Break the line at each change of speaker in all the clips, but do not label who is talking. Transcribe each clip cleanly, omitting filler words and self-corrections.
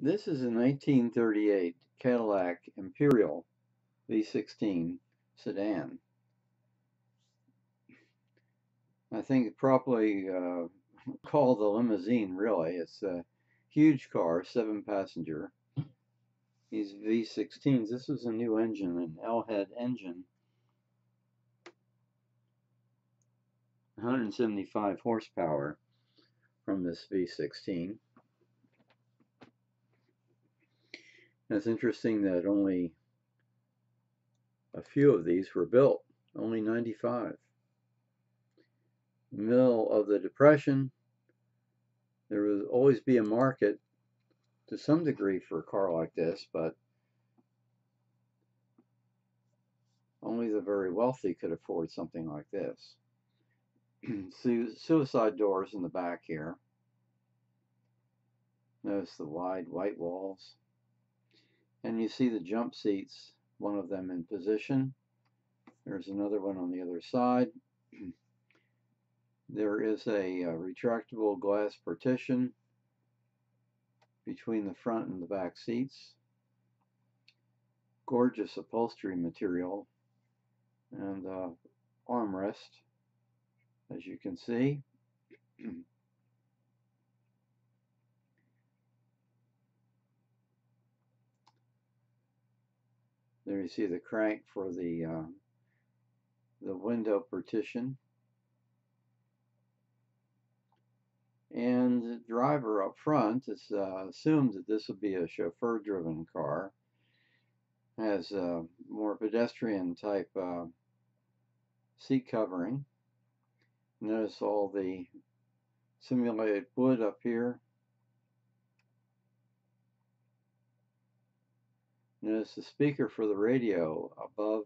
This is a 1938 Cadillac Imperial V16 sedan. I think probably called the Limousine, really. It's a huge car, 7-passenger. These V16s, this was a new engine, an L-head engine, 175 horsepower from this V16. And it's interesting that only a few of these were built, only 95. Middle of the Depression, there would always be a market to some degree for a car like this, but only the very wealthy could afford something like this. Suicide doors in the back here. Notice the wide white walls. And you see the jump seats, one of them in position. There's another one on the other side. There is a retractable glass partition between the front and the back seats. Gorgeous upholstery material and armrest, as you can see. There you see the crank for the window partition. And the driver up front is assumed that this would be a chauffeur-driven car. Has more pedestrian type seat covering. Notice all the simulated wood up here. Notice the speaker for the radio above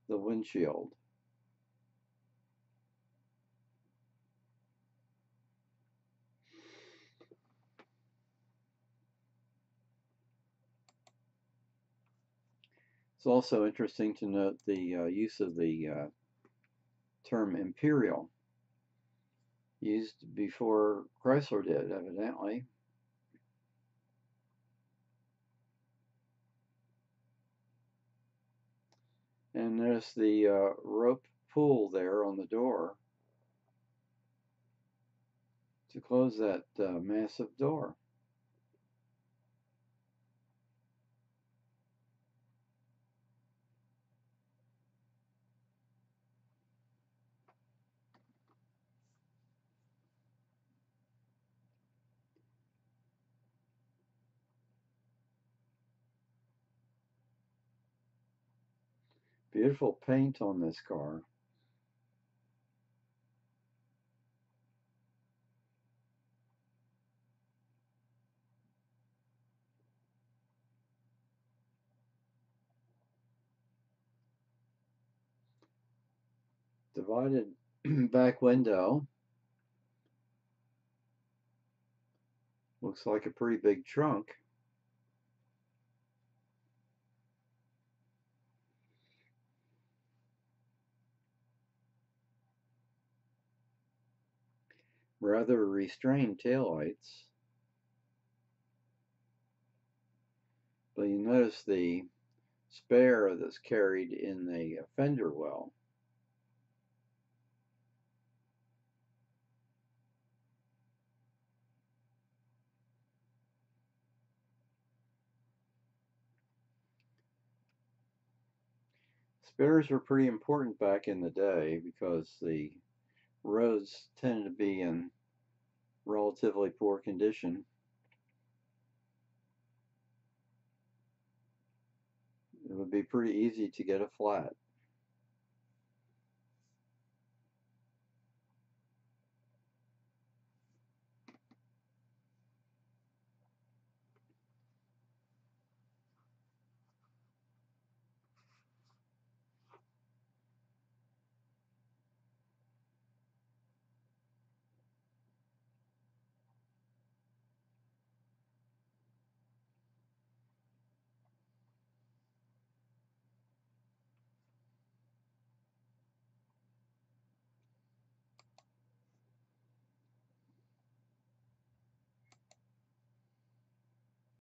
the windshield. It's also interesting to note the use of the term Imperial, used before Chrysler did, evidently. And notice the rope pull there on the door to close that massive door. Beautiful paint on this car. Divided back window. Looks like a pretty big trunk. Rather restrained taillights. But you notice the spare that's carried in the fender well. Spares were pretty important back in the day because the roads tended to be in relatively poor condition. It would be pretty easy to get a flat.